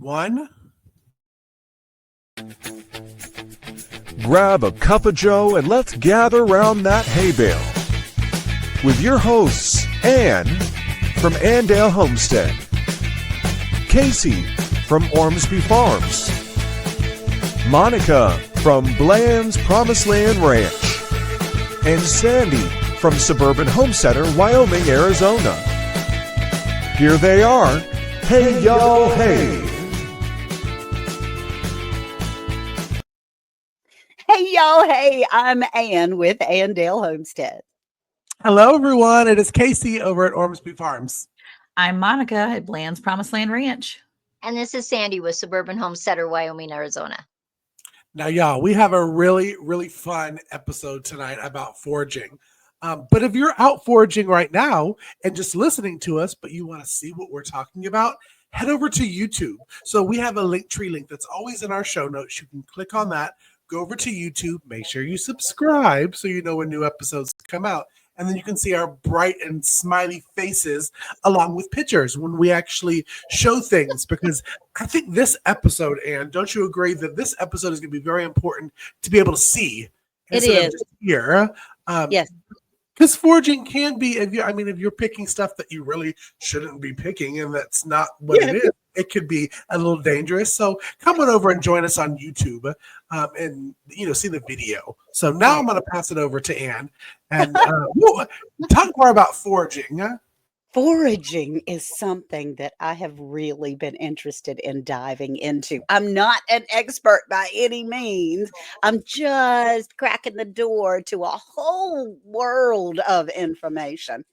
one. Grab a cup of joe and let's gather round that hay bale. With your hosts, Ann from Andale Homestead, Casey from Ormsby Farms, Monica from Bland's Promised Land Ranch, and Sandy from Suburban Homesteader, Wyoming, Arizona. Here they are. Hey, y'all, hey. Hey, y'all. Hey, I'm Ann with Andale Homestead. Hello, everyone. It is Casey over at Ormsby Farms. I'm Monica at Bland's Promised Land Ranch. And this is Sandy with Suburban Homesteader, Wyoming, Arizona. Now, y'all, we have a really, really fun episode tonight about foraging. But if you're out foraging right now and just listening to us, but you want to see what we're talking about, head over to YouTube. So we have a Linktree link that's always in our show notes. You can click on that, go over to YouTube, make sure you subscribe so you know when new episodes come out. And then you can see our bright and smiley faces along with pictures when we actually show things. Because I think this episode, Ann, don't you agree that this episode is going to be very important to be able to see instead of just hear? Yes. Because foraging can be, if you're picking stuff that you really shouldn't be picking, and that's not what it is, it could be a little dangerous. So come on over and join us on YouTube, and see the video. So now I'm going to pass it over to Ann and talk more about foraging. Foraging is something that I have really been interested in diving into. I'm not an expert by any means. I'm just cracking the door to a whole world of information.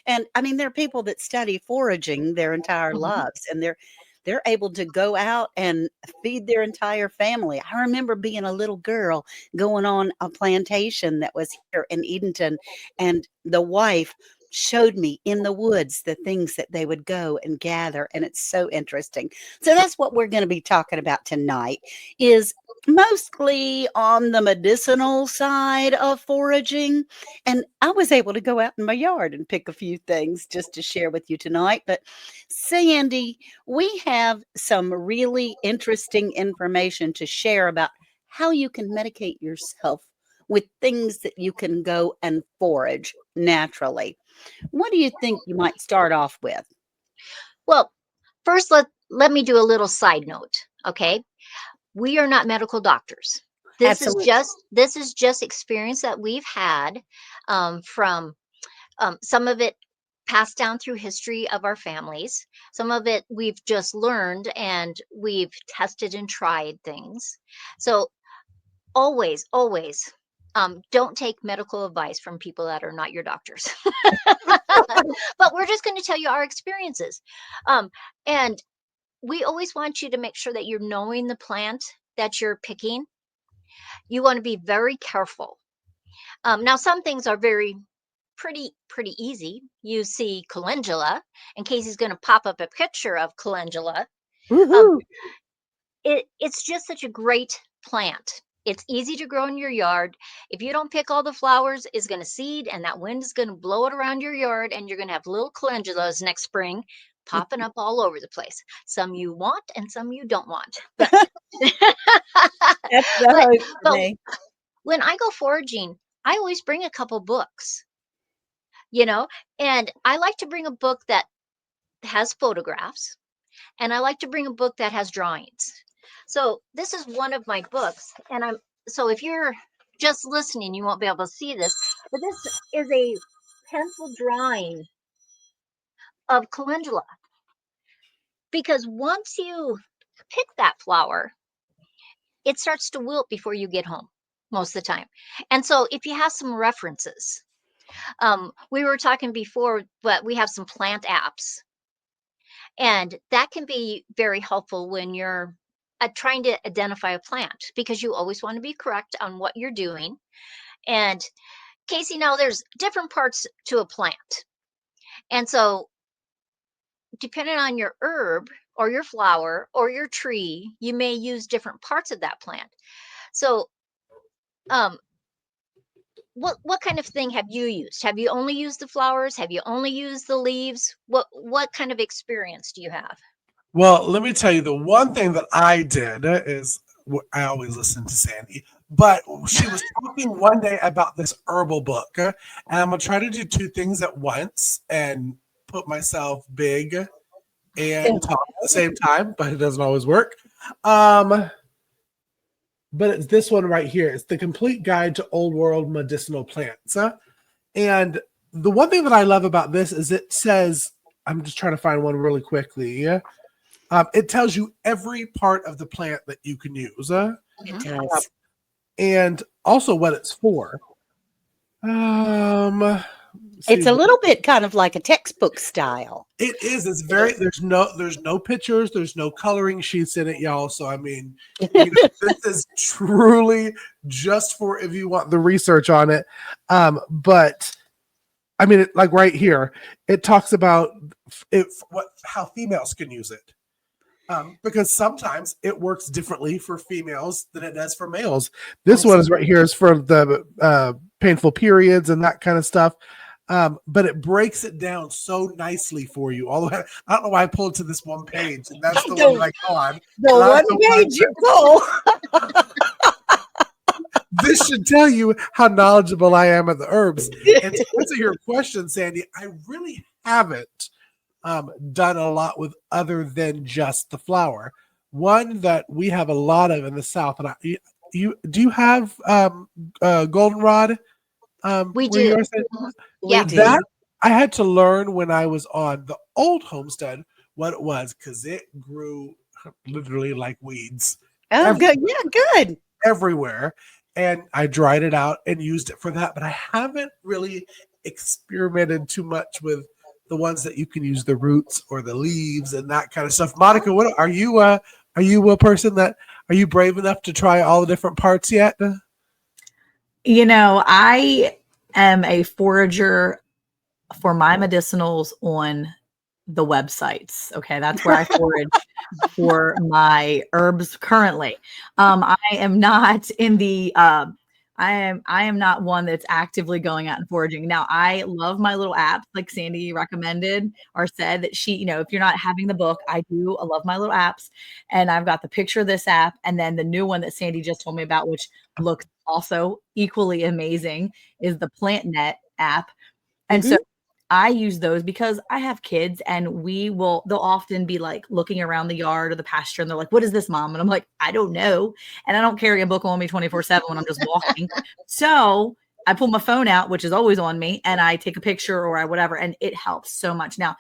And I mean, there are people that study foraging their entire lives, and they're able to go out and feed their entire family. I remember being a little girl going on a plantation that was here in Edenton, and the wife showed me in the woods the things that they would go and gather, and it's so interesting. So that's what we're going to be talking about tonight, is mostly on the medicinal side of foraging. And I was able to go out in my yard and pick a few things just to share with you tonight. But Sandy, we have some really interesting information to share about how you can medicate yourself with things that you can go and forage naturally. What do you think you might start off with? Well, first, let me do a little side note, okay? We are not medical doctors. This is just experience that we've had from some of it passed down through history of our families. Some of it we've just learned and we've tested and tried things. So always, don't take medical advice from people that are not your doctors. But we're just going to tell you our experiences. And we always want you to make sure that you're knowing the plant that you're picking. You want to be very careful. Now, some things are pretty easy. You see calendula, and Casey's going to pop up a picture of calendula. It's just such a great plant. It's easy to grow in your yard. If you don't pick all the flowers, it's going to seed, and that wind is going to blow it around your yard, and you're going to have little calendulas next spring popping up all over the place. Some you want and some you don't want. But, but when I go foraging, I always bring a couple books, and I like to bring a book that has photographs, and I like to bring a book that has drawings. So this is one of my books, and so if you're just listening, you won't be able to see this, but this is a pencil drawing of calendula. Because once you pick that flower, it starts to wilt before you get home most of the time. And so if you have some references, we were talking before, but we have some plant apps, and that can be very helpful when you're trying to identify a plant, because you always want to be correct on what you're doing. And Casey, now there's different parts to a plant. And so depending on your herb or your flower or your tree, you may use different parts of that plant. So what kind of thing have you used? Have you only used the flowers? Have you only used the leaves? What kind of experience do you have? Well, let me tell you, the one thing that I did is I always listen to Sandy, but she was talking one day about this herbal book, and I'm gonna try to do two things at once and put myself big and talk at the same time, but it doesn't always work. Um, but it's this one right here. It's the complete guide to old world medicinal plants. And the one thing that I love about this is it says, I'm just trying to find one really quickly. It tells you every part of the plant that you can use, It does. and also what it's for. It's a little bit kind of like a textbook style. It is. It's very. There's no pictures. There's no coloring sheets in it, y'all. So I mean, this is truly just for if you want the research on it. But I mean, like right here, it talks about how females can use it. Because sometimes it works differently for females than it does for males. This one is right here is for the painful periods and that kind of stuff. But it breaks it down so nicely for you. All the way, I don't know why I pulled to this one page, and that's the one that I go on. The one page you pull. This should tell you how knowledgeable I am of the herbs. And to answer your question, Sandy, I really haven't done a lot with other than just the flower. One that we have a lot of in the South, and do you have goldenrod? We do. We Yeah. do. That I had to learn when I was on the old homestead what it was because it grew literally like weeds Oh, good. Yeah, good. everywhere. And I dried it out and used it for that. But I haven't really experimented too much with the ones that you can use the roots or the leaves and that kind of stuff. Monica, what are you a person that are you brave enough to try all the different parts yet? I am a forager for my medicinals on the websites. Okay, that's where I forage for my herbs currently. I am not in the I am not one that's actively going out and foraging. Now, I love my little apps like Sandy recommended or said that she, if you're not having the book, I love my little apps. And I've got the picture of this app and then the new one that Sandy just told me about, which looks also equally amazing, is the PlantNet app. And so I use those because I have kids and they'll often be like looking around the yard or the pasture and they're like, what is this, Mom? And I'm like, I don't know. And I don't carry a book on me 24/7 when I'm just walking. So I pull my phone out, which is always on me, and I take a picture or whatever, and it helps so much. Now,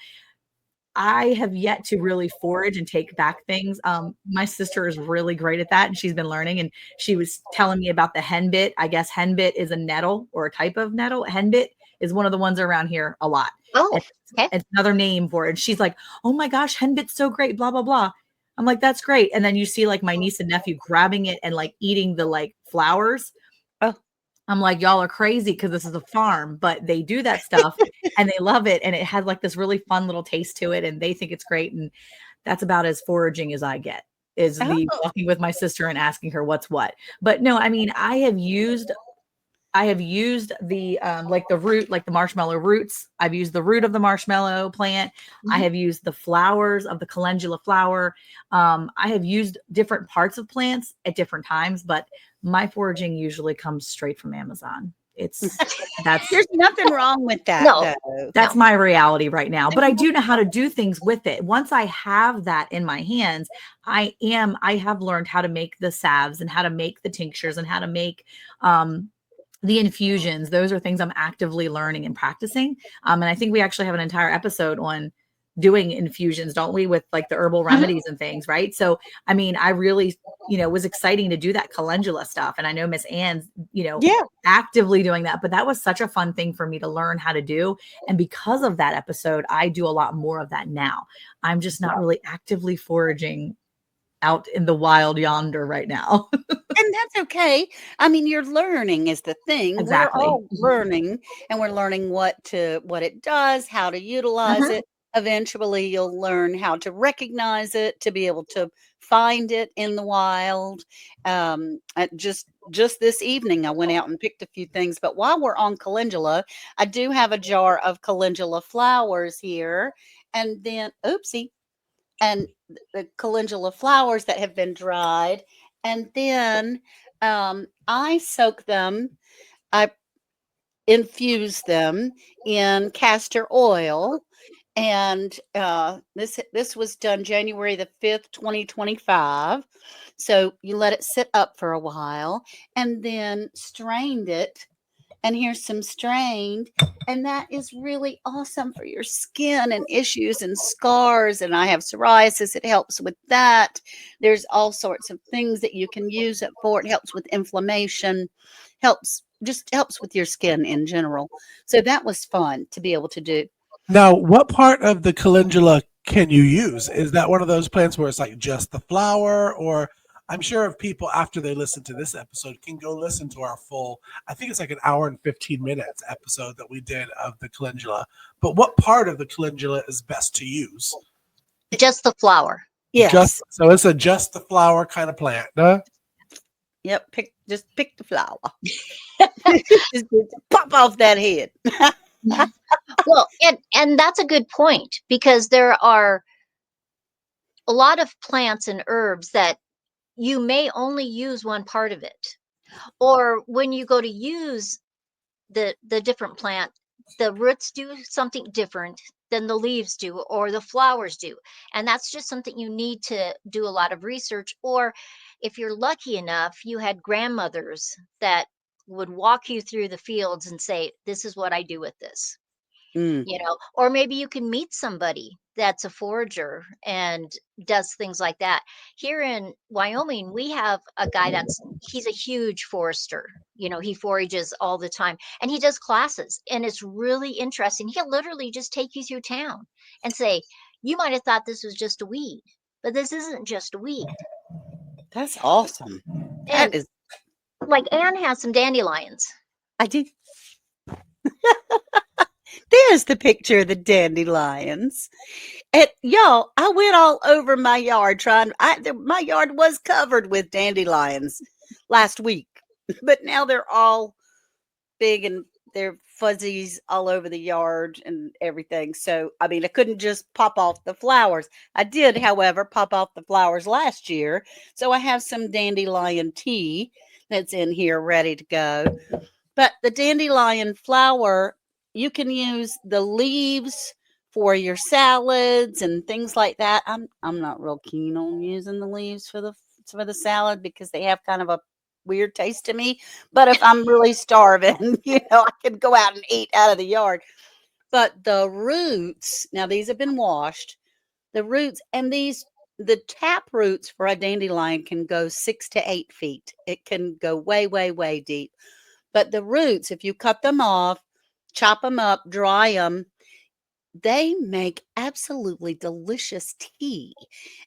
I have yet to really forage and take back things. My sister is really great at that, and she's been learning. And she was telling me about the henbit. I guess henbit is a nettle or a type of nettle. Henbit is one of the ones around here a lot. Oh, okay. It's another name for it. And she's like, "Oh my gosh, henbit's so great!" Blah blah blah. I'm like, "That's great." And then you see like my niece and nephew grabbing it and like eating the like flowers. I'm like, y'all are crazy because this is a farm, but they do that stuff and they love it. And it has like this really fun little taste to it. And they think it's great. And that's about as foraging as I get is the walking with my sister and asking her what's what. But no, I mean, I have used the like the root, like the marshmallow roots. I've used the root of the marshmallow plant. I have used the flowers of the calendula flower. I have used different parts of plants at different times, but my foraging usually comes straight from Amazon. There's nothing wrong with that. No. Though. That's my reality right now. But I do know how to do things with it. Once I have that in my hands, I have learned how to make the salves and how to make the tinctures and how to make the infusions. Those are things I'm actively learning and practicing. And I think we actually have an entire episode on doing infusions, don't we, with like the herbal remedies and things, right? So, I mean, I really, was exciting to do that calendula stuff. And I know Miss Ann's, actively doing that, but that was such a fun thing for me to learn how to do. And because of that episode, I do a lot more of that now. I'm just not really actively foraging out in the wild yonder right now. And that's okay. I mean, you're learning is the thing. Exactly. We're all learning, and we're learning what it does, how to utilize it. Eventually, you'll learn how to recognize it, to be able to find it in the wild. Just this evening, I went out and picked a few things. But while we're on calendula, I do have a jar of calendula flowers here. And then, oopsie, and the calendula flowers that have been dried. And then I soak them, I infuse them in castor oil. And this was done January the 5th, 2025. So you let it sit up for a while and then strained it. And here's some strained. And that is really awesome for your skin and issues and scars. And I have psoriasis. It helps with that. There's all sorts of things that you can use it for. It helps with inflammation, helps with your skin in general. So that was fun to be able to do. Now, what part of the calendula can you use? Is that one of those plants where it's like just the flower? Or I'm sure if people, after they listen to this episode, can go listen to our full, I think it's like an hour and 15 minutes episode that we did of the calendula. But what part of the calendula is best to use? Just the flower. Yes. So it's a just the flower kind of plant, huh? Yep. Just pick the flower. just pop off that head. Well, and that's a good point, because there are a lot of plants and herbs that you may only use one part of it. Or when you go to use the different plant, the roots do something different than the leaves do or the flowers do. And that's just something you need to do a lot of research. Or if you're lucky enough, you had grandmothers that would walk you through the fields and say, this is what I do with this. Or maybe you can meet somebody that's a forager and does things like that. Here in Wyoming, we have a guy he's a huge forester. He forages all the time and he does classes, and it's really interesting. He'll literally just take you through town and say, you might have thought this was just a weed, but this isn't just a weed. That's awesome. And like Anne has some dandelions. I do. There's the picture of the dandelions. And y'all, I went all over my yard my yard was covered with dandelions last week, but now they're all big and they're fuzzies all over the yard and everything. So, I mean, I couldn't just pop off the flowers. I did, however, pop off the flowers last year. So I have some dandelion tea that's in here ready to go. But the dandelion flower, you can use the leaves for your salads and things like that. I'm not real keen on using the leaves for the salad because they have kind of a weird taste to me. But if I'm really starving, I can go out and eat out of the yard. But the roots, now these have been washed, the roots and the tap roots for a dandelion can go 6 to 8 feet. It can go way, way, way deep. But the roots, if you cut them off, chop them up, dry them, they make absolutely delicious tea.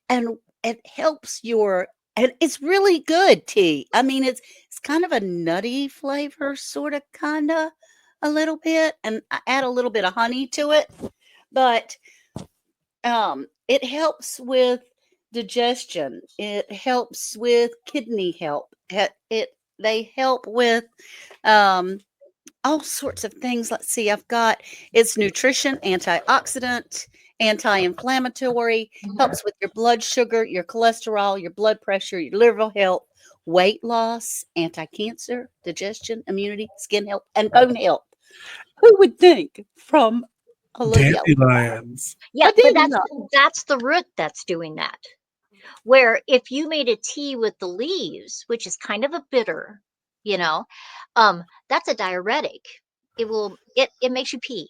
And it helps and it's really good tea. I mean, it's kind of a nutty flavor, sort of, kind of, a little bit. And I add a little bit of honey to it. But it helps with digestion. It helps with kidney health. They help with all sorts of things. Let's see, it's nutrition, antioxidant, anti-inflammatory, helps with your blood sugar, your cholesterol, your blood pressure, your liver health, weight loss, anti-cancer, digestion, immunity, skin health, and bone health. Who would think from dandelions? Yeah, but that's the root that's doing that. Where if you made a tea with the leaves, which is kind of a bitter, that's a diuretic. It makes you pee,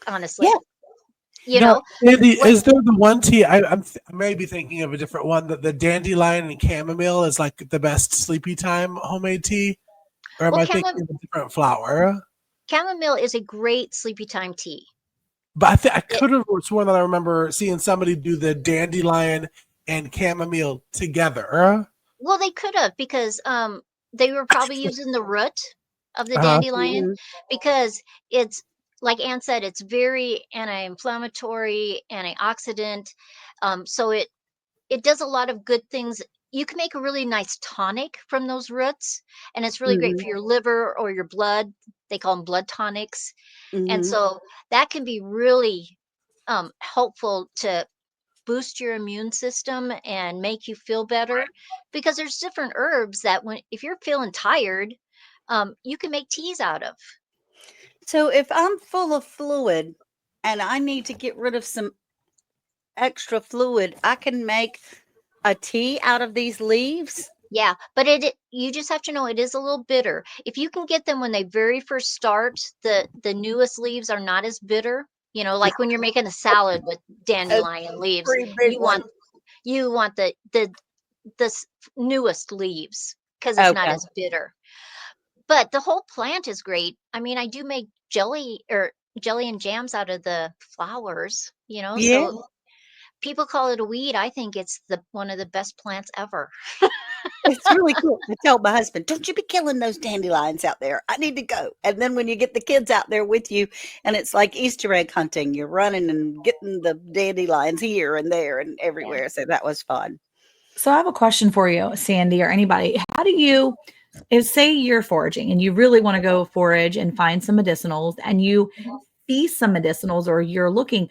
honestly. Yeah. Andy, is there the one tea? I may be thinking of a different one. That the dandelion and chamomile is like the best sleepy time homemade tea, or am I thinking of a different flower? Chamomile is a great sleepy time tea. But I could have sworn that I remember seeing somebody do the dandelion and chamomile together. Well, they could have, because they were probably using the root of the dandelion, because it's, like Anne said, it's very anti-inflammatory, antioxidant. So it does a lot of good things. You can make a really nice tonic from those roots, and it's really great for your liver or your blood. They call them blood tonics. And so that can be really helpful to boost your immune system and make you feel better, because there's different herbs that if you're feeling tired, you can make teas out of. So if I'm full of fluid and I need to get rid of some extra fluid, I can make a tea out of these leaves. Yeah, but you just have to know it is a little bitter. If you can get them when they very first start, the newest leaves are not as bitter. Like when you're making a salad with A dandelion leaves, pretty big one. you want the newest leaves because it's not Okay. as bitter. But the whole plant is great. I mean, I do make jelly and jams out of the flowers, Yeah. so people call it a weed. I think it's one of the best plants ever. It's really cool. I tell my husband, don't you be killing those dandelions out there. I need to go. And then when you get the kids out there with you, and it's like Easter egg hunting, you're running and getting the dandelions here and there and everywhere. So that was fun. So I have a question for you, Sandy, or anybody. How do you, say you're foraging and you really want to go forage and find some medicinals, and you Mhm. see some medicinals, or you're looking,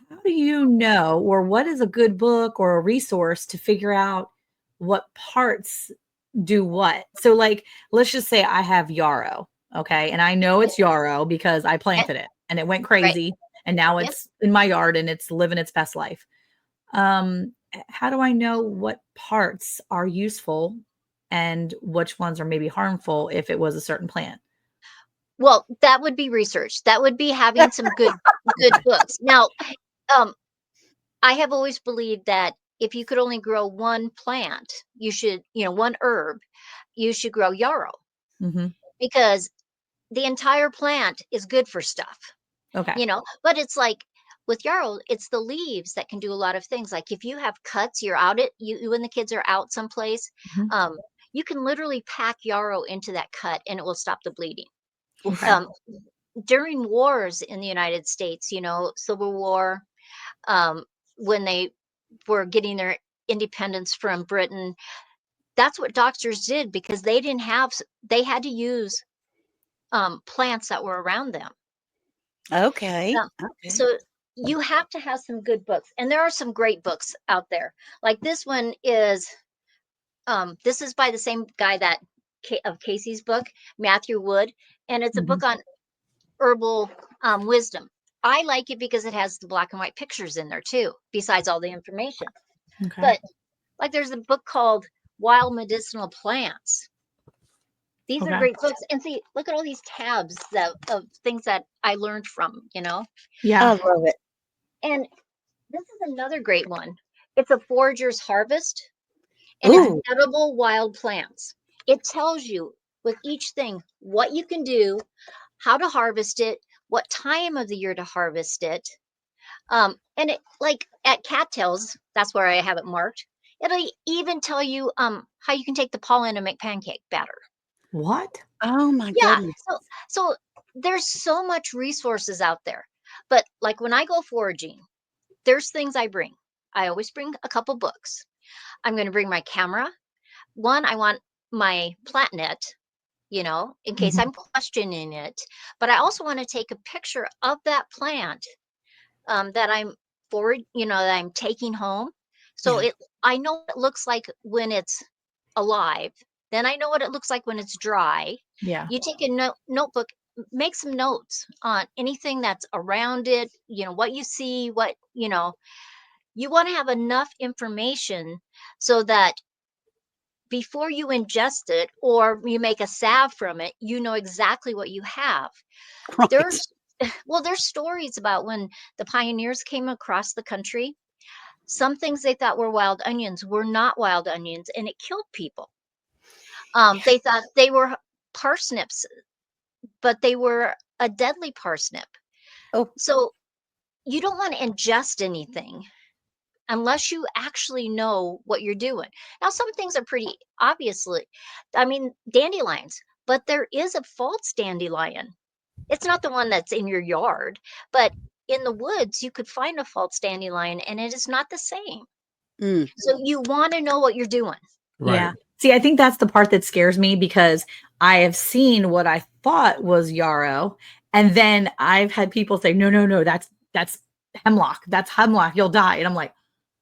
how do you know, or what is a good book or a resource to figure out what parts do what? So like, let's just say I have yarrow. Okay. And I know it's yarrow because I Yeah, planted it and it went right. crazy. And now Yep. it's in my yard and it's living its best life. How do I know what parts are useful and which ones are maybe harmful if it was a certain plant? Well, that would be research. That would be having some good books. Now, um, I have always believed that if you could only grow one plant, one herb, you should grow yarrow, Mm-hmm. because the entire plant is good for stuff. Okay. But it's like with yarrow, it's the leaves that can do a lot of things. Like if you have cuts, you're out you when the kids are out someplace, Mhm. you can literally pack yarrow into that cut and it will stop the bleeding. Okay. Um, During wars in the United States, Civil War, when they were getting their independence from Britain, that's what doctors did, because they had to use plants that were around them. Okay. Um, Okay. so you have to have some good books, and there are some great books out there. Like this one is, this is by the same guy of Casey's book, Matthew Wood, and it's a Mhm. book on herbal wisdom. I like it because it has the black and white pictures in there too, besides all the information. Okay. But like there's a book called Wild Medicinal Plants. These are Okay. great books. And see, look at all these tabs of things that I learned from. I Yeah. love it. And this is another great one. It's a forager's harvest, and it's Ooh. edible wild plants. It tells you with each thing what you can do, how to harvest it, what time of the year to harvest it. And it, like at cattails, that's where I have it marked. It'll even tell you how you can take the pollen and make pancake batter. What? Oh my Yeah. goodness. So there's so much resources out there. But like when I go foraging, there's things I bring. I always bring a couple books. I'm going to bring my camera. One, I want my plant net, in case Mhm. I'm questioning it. But I also want to take a picture of that plant that that I'm taking home. So Yeah. I know what it looks like when it's alive. Then I know what it looks like when it's dry. Yeah. You take a notebook, make some notes on anything that's around it, what you see, you want to have enough information so that before you ingest it or you make a salve from it, you know exactly what you have. Right. There's there's stories about when the pioneers came across the country. Some things they thought were wild onions were not wild onions, and it killed people. They thought they were parsnips, but they were a deadly parsnip. Oh, So you don't want to ingest anything unless you actually know what you're doing. Now, some things are pretty obviously, I mean, dandelions, but there is a false dandelion. It's not the one that's in your yard, but in the woods, you could find a false dandelion and it is not the same. mm. So you want to know what you're doing. Right. Yeah. See, I think that's the part that scares me because I have seen what I thought was yarrow, and then I've had people say, "No, no, no, that's hemlock. That's hemlock. You'll die." And I'm like,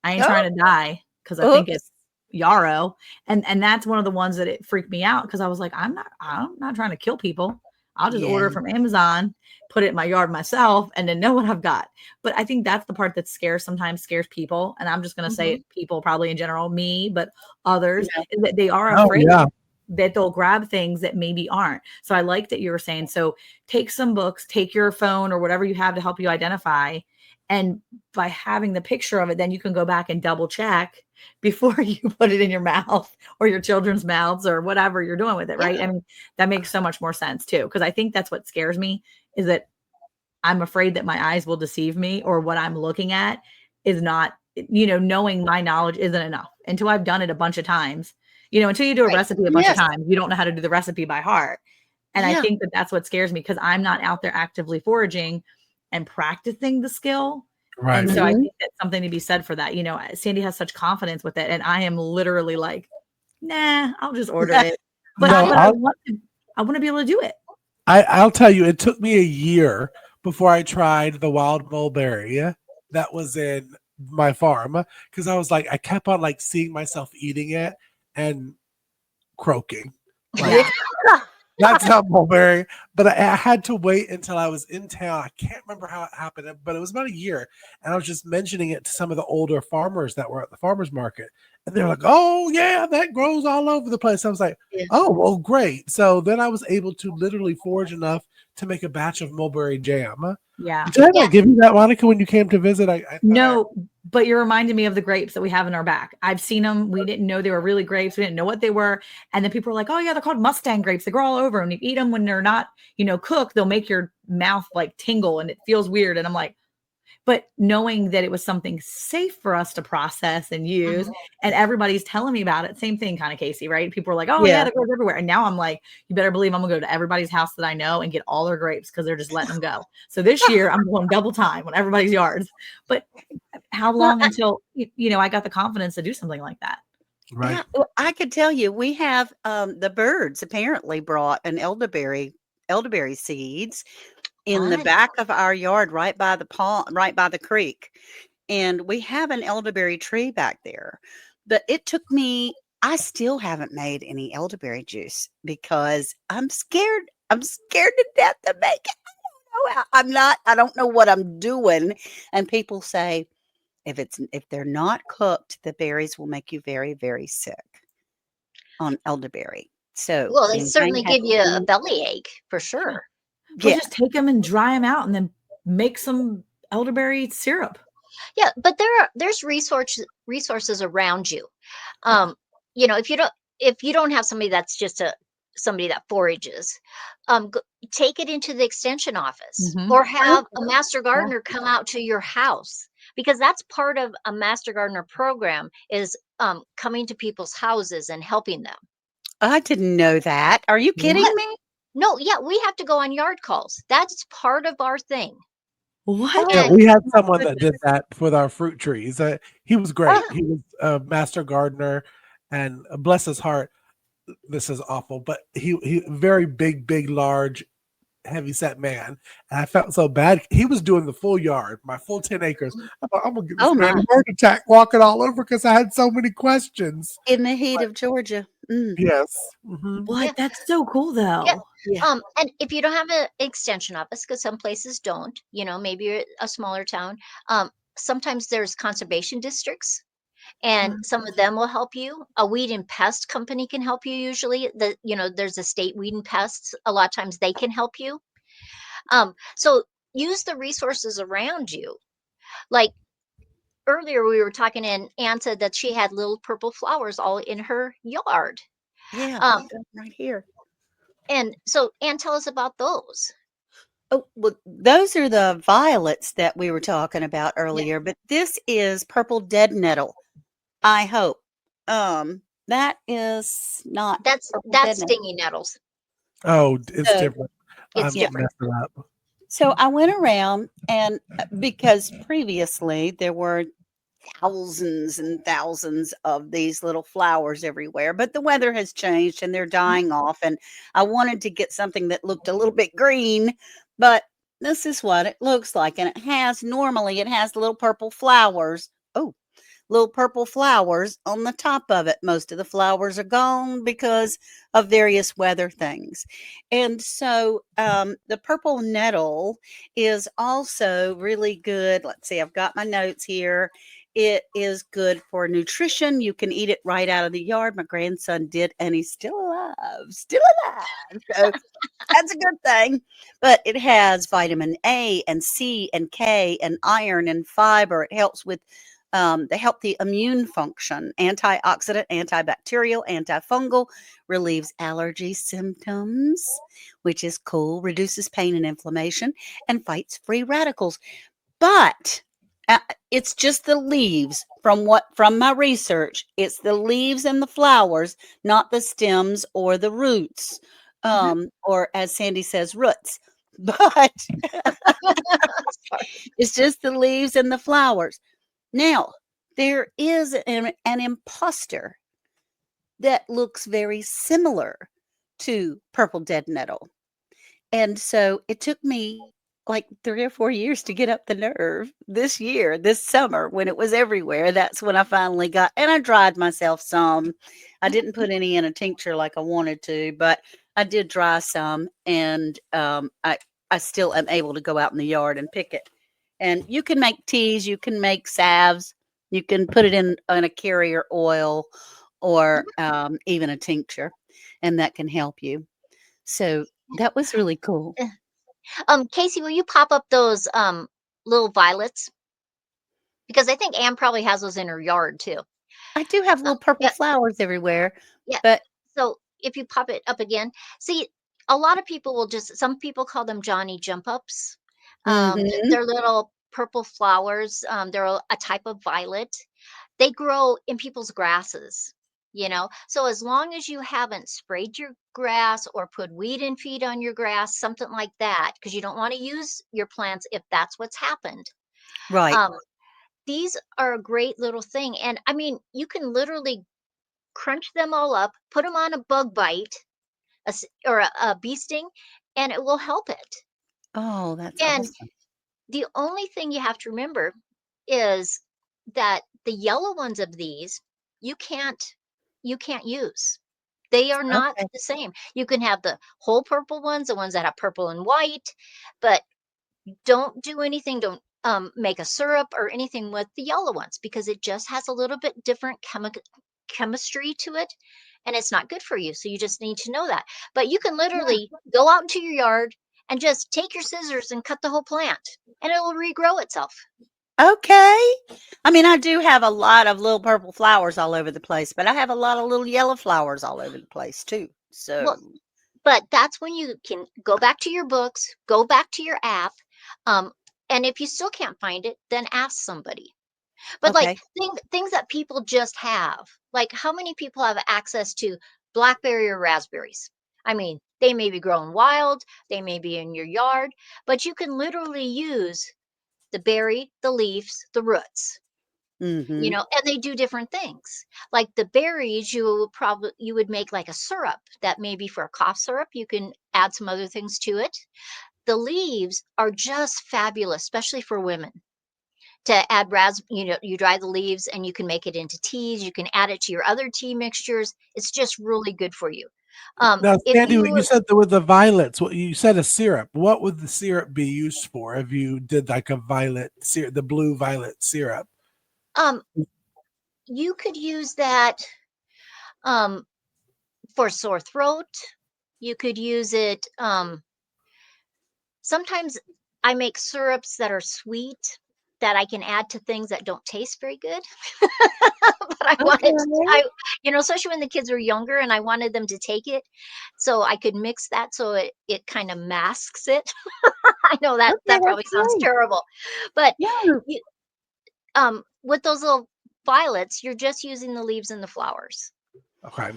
I ain't Oh, trying to die because I think oops. it's yarrow. And that's one of the ones that it freaked me out because I was like, I'm not trying to kill people. I'll just Yeah. order from Amazon, put it in my yard myself, and then know what I've got. But I think that's the part that sometimes scares people. And I'm just going to say it, people probably in general, me, but others, Yeah. is that they are Oh, afraid yeah. that they'll grab things that maybe aren't. So I like that you were saying, so take some books, take your phone or whatever you have to help you identify. And by having the picture of it, then you can go back and double check before you put it in your mouth or your children's mouths or whatever you're doing with it. Right. Yeah. I mean, that makes so much more sense too. Cause I think that's what scares me is that I'm afraid that my eyes will deceive me or what I'm looking at is not, knowing my knowledge isn't enough until I've done it a bunch of times. Until you do a Right. recipe a bunch of Yes. times, you don't know how to do the recipe by heart. And I Yeah. think that that's what scares me because I'm not out there actively foraging and practicing the skill. Right. And so I Mhm. think that's something to be said for that. Sandy has such confidence with it. And I am literally like, nah, I'll just order it. But No, I want to be able to do it. I'll tell you, it took me a year before I tried the wild mulberry that was in my farm because I was like, I kept on like seeing myself eating it and croaking. Like, Yeah. that's not mulberry, but I had to wait until I was in town. I can't remember how it happened, but it was about a year. And I was just mentioning it to some of the older farmers that were at the farmers market. And they're like, oh, yeah, that grows all over the place. I was like, Yeah. oh, well, great. So then I was able to literally forage enough to make a batch of mulberry jam. Yeah. Did I Yeah. not give you that, Monica, when you came to visit? I thought No, but you're reminding me of the grapes that we have in our back. I've seen them. We didn't know they were really grapes. We didn't know what they were. And then people were like, oh, yeah, they're called Mustang grapes. They grow all over. And you eat them when they're not, cooked, they'll make your mouth like tingle and it feels weird. And I'm like, but knowing that it was something safe for us to process and use, and everybody's telling me about it. Same thing, kind of Casey, right? People are like, oh, yeah, Yeah. that goes everywhere. And now I'm like, you better believe I'm going to go to everybody's house that I know and get all their grapes because they're just letting them go. So this year I'm going double time on everybody's yards. But how Well, long until, I got the confidence to do something like that? right. yeah, well, I could tell you, we have the birds apparently brought an elderberry seeds in the Fun. back of our yard, right by the pond, right by the creek, and we have an elderberry tree back there. But it took me. I still haven't made any elderberry juice because I'm scared. I'm scared to death to make it. I'm not. I don't know what I'm doing. And people say if they're not cooked, the berries will make you very, very sick on elderberry. So Well, they you may certainly have give you a to, belly ache for sure. Well, yeah, just take them and dry them out and then make some elderberry syrup. Yeah, but there's resources around you. Um, if you don't have somebody that's just somebody that forages, go, take it into the extension office Mhm. or have a master gardener come out to your house because that's part of a master gardener program is coming to people's houses and helping them. I didn't know that. Are you kidding Yeah. What? me? No, yeah, we have to go on yard calls. That's part of our thing. What? Yeah, And we had someone that Goodness. did that with our fruit trees. He was yeah, great. He was a master gardener, and bless his heart, this is awful, but he very big, large, heavy set man. And I felt so bad. He was doing the full yard, my full 10 acres. I thought, I'm gonna get this Oh man my! a heart attack walking all over because I had so many questions. In the heat of Georgia. Mm, Yes. Hmm. yeah, What? That's so cool yeah. though. yeah. And if you don't have an extension office, because some places don't, maybe you're a smaller town. Sometimes there's conservation districts, and some of them will help you. A weed and pest company can help you. Usually, there's a state weed and pests. A lot of times they can help you. So use the resources around you. Like earlier, we were talking, and Ann said that she had little purple flowers all in her yard. Yeah, Um, I've got 'em right here. and so, Ann, tell us about those. Oh, well, those are the violets that we were talking about Yeah, earlier, but this is purple dead nettle. I hope. That is not purple dead that's nettle. stinging nettles. Oh, it's So, different. It's I'm yeah. different. messing up. So I went around and because previously there were thousands and thousands of these little flowers everywhere, but the weather has changed and they're dying off. And I wanted to get something that looked a little bit green, but this is what it looks like. And it has little purple flowers. Oh, little purple flowers on the top of it. Most of the flowers are gone because of various weather things. And so the purple nettle is also really good. Let's see, I've got my notes here. It is good for nutrition. You can eat it right out of the yard. My grandson did, and he's still alive, still alive. So that's a good thing. But it has vitamin A and C and K and iron and fiber. It helps with the healthy immune function, antioxidant, antibacterial, antifungal, relieves allergy symptoms, which is cool, reduces pain and inflammation, and fights free radicals. But it's just the leaves from my research. It's the leaves and the flowers, not the stems or the roots, or as Sandy says, roots. But it's just the leaves and the flowers. Now, there is an imposter that looks very similar to purple dead nettle. And so it took me like 3 or 4 years to get up the nerve this year, this summer, when it was everywhere. That's when I finally got, and I dried myself some. I didn't put any in a tincture like I wanted to, but I did dry some, and I still am able to go out in the yard and pick it. And you can make teas, you can make salves, you can put it in a carrier oil or even a tincture, and that can help you. So that was really cool. Casey, will you pop up those little violets? Because I think Anne probably has those in her yard too. I do have little purple Yeah, flowers everywhere, yeah. but So if you pop it up again, see, a lot of people will just, some people call them Johnny jump ups. mhm, They're little purple flowers. They're a type of violet. They grow in people's grasses, you know. So as long as you haven't sprayed your grass or put weed and feed on your grass, something like that, because you don't want to use your plants if that's what's happened. right. Um, these are a great little thing. And I mean, you can literally crunch them all up, put them on a bug bite, or a bee sting, and it will help it. Oh, that's And awesome. the only thing you have to remember is that the yellow ones of these you can't you can't use. They are not Okay. the same. You can have the whole purple ones, the ones that have purple and white, but don't do anything. Don't make a syrup or anything with the yellow ones because it just has a little bit different chemistry to it, and it's not good for you. So you just need to know that. But you can Yeah. literally go out into your yard and just take your scissors and cut the whole plant, and it will regrow itself. Okay. I mean, I do have a lot of little purple flowers all over the place, but I have a lot of little yellow flowers all over the place too. Well, So, but that's when you can go back to your books, go back to your app, um, and if you still can't find it, then ask somebody. But like okay. things that people just have, like how many people have access to blackberry or raspberries? I mean, they may be grown wild, they may be in your yard, but you can literally use the berry, the leaves, the roots, you Mhm. know, and they do different things. Like the berries, you would make like a syrup that maybe for a cough syrup, you can add some other things to it. The leaves are just fabulous, especially for women to add you dry the leaves and you can make it into teas. You can add it to your other tea mixtures. It's just really good for you. Now, If Sandy, what you you said there with the violets, what you said a syrup. What would the syrup be used for if you did like a violet syrup, the blue violet syrup? um you could use that um for sore throat. You could use it sometimes I make syrups that are sweet that I can add to things that don't taste very good. But I wanted to, Okay. especially when the kids were younger and I wanted them to take it, so I could mix that so it kind of masks it. I know that Okay, that that's probably sounds great. terrible, but Yeah. you, with those little violets, you're just using the leaves and the flowers. Okay.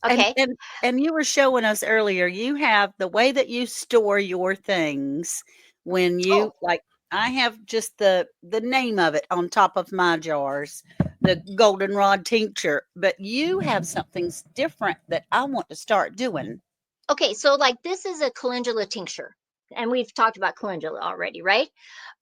And Okay. and and you were showing us earlier, you have the way that you store your things when Oh, you like I have just the name of it on top of my jars, the goldenrod tincture, but you have something different that I want to start doing. okay. So like this is a calendula tincture, and we've talked about calendula already, right?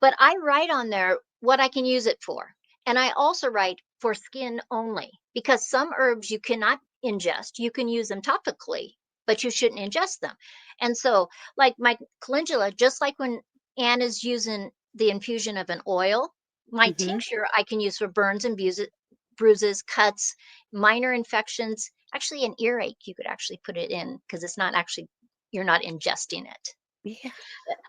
But I write on there what I can use it for. And I also write for skin only, because some herbs you cannot ingest. You can use them topically, but you shouldn't ingest them. And so, like my calendula, just like when Anne is using the infusion of an oil, my Hmm. tincture I can use for burns and bruises, cuts, minor infections. Actually, an earache, you could actually put it in because it's not actually, you're not ingesting it. Yeah.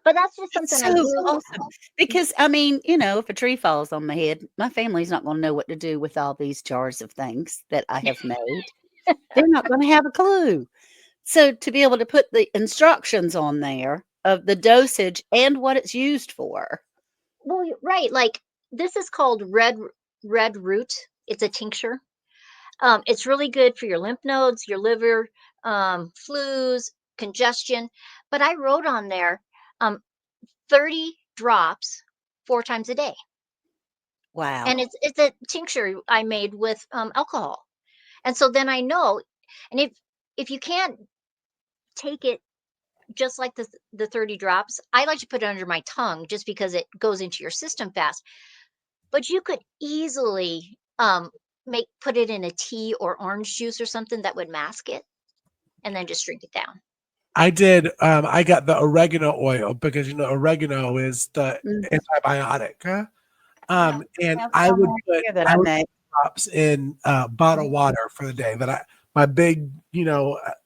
But that's just It's something I so do. awesome because I mean, if a tree falls on my head, my family's not going to know what to do with all these jars of things that I have made. They're not going to have a clue. So to be able to put the instructions on there of the dosage and what it's used for. Well, right. Like this is called red root. It's a tincture. It's really good for your lymph nodes, your liver, flus, congestion. But I wrote on there, um, 30 drops 4 times a day, Wow. and it's a tincture I made with alcohol. And so then I know, and if you can't take it just like the 30 drops, I like to put it under my tongue just because it goes into your system fast. But you could easily make put it in a tea or orange juice or something that would mask it, and then just drink it down. I did. I got the oregano oil because oregano is the Mm. antibiotic. Huh? Yeah. And Have I some would right put here that I I would made. put drops in bottled water for the day. My big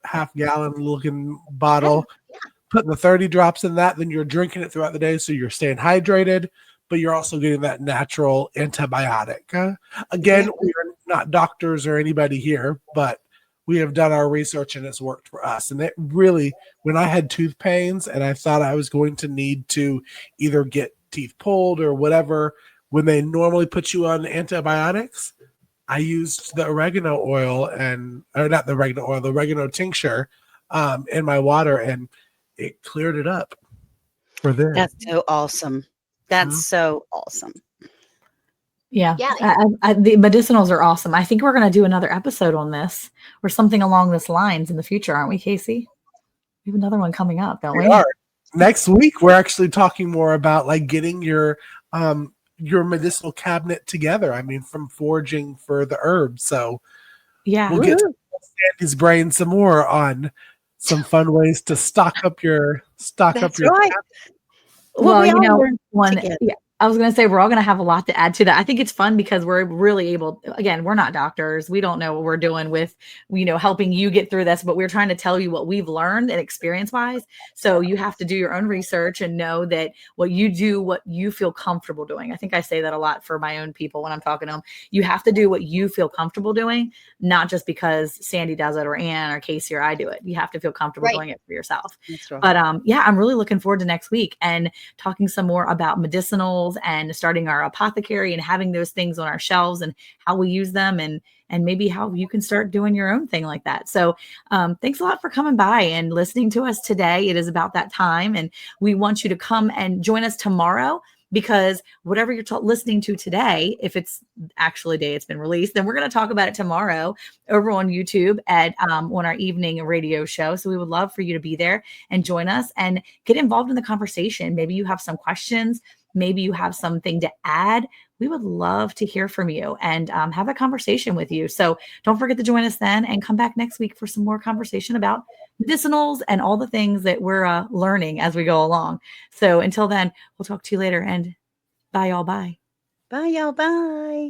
half gallon looking bottle. Yeah. Putting the 30 drops in that, then you're drinking it throughout the day, so you're staying hydrated, but you're also getting that natural antibiotic. Again, Yeah. we are not doctors or anybody here, but we have done our research and it's worked for us. And it really, when I had tooth pains and I thought I was going to need to either get teeth pulled or whatever, when they normally put you on antibiotics, I used the oregano oil or not the oregano oil, the oregano tincture in my water, and it cleared it up for them. That's so awesome. That's Mhm. so awesome. Yeah, Yeah. the medicinals are awesome. I think we're going to do another episode on this or something along this lines in the future, aren't we, Casey? We have another one coming up, don't We we? are. Next week, we're actually talking more about like getting your medicinal cabinet together. I mean, from foraging for the herbs. So Yeah. we'll get to Sandy's brain some more on some fun ways to stock up your That's cabinet. right. Well, Well, we all learn together. yeah, I was going to say we're all going to have a lot to add to that. I think it's fun because we're really able, again, we're not doctors. We don't know what we're doing with, helping you get through this, but we're trying to tell you what we've learned and experience wise. So you have to do your own research and know that what you do, what you feel comfortable doing. I think I say that a lot for my own people when I'm talking to them. You have to do what you feel comfortable doing, not just because Sandy does it or Ann or Casey or I do it. You have to feel comfortable Right. doing it for yourself. That's right. But yeah, I'm really looking forward to next week and talking some more about medicinals and starting our apothecary and having those things on our shelves and how we use them and maybe how you can start doing your own thing like that. So thanks a lot for coming by and listening to us today. It is about that time, and we want you to come and join us tomorrow, because whatever you're listening to today, if it's actually day it's been released, then we're going to talk about it tomorrow over on YouTube at on our evening radio show. So we would love for you to be there and join us and get involved in the conversation. Maybe you have some questions. Maybe you have something to add. We would love to hear from you and have a conversation with you. So don't forget to join us then and come back next week for some more conversation about medicinals and all the things that we're learning as we go along. So until then, we'll talk to you later, and bye, y'all. Bye. Bye, y'all. Bye.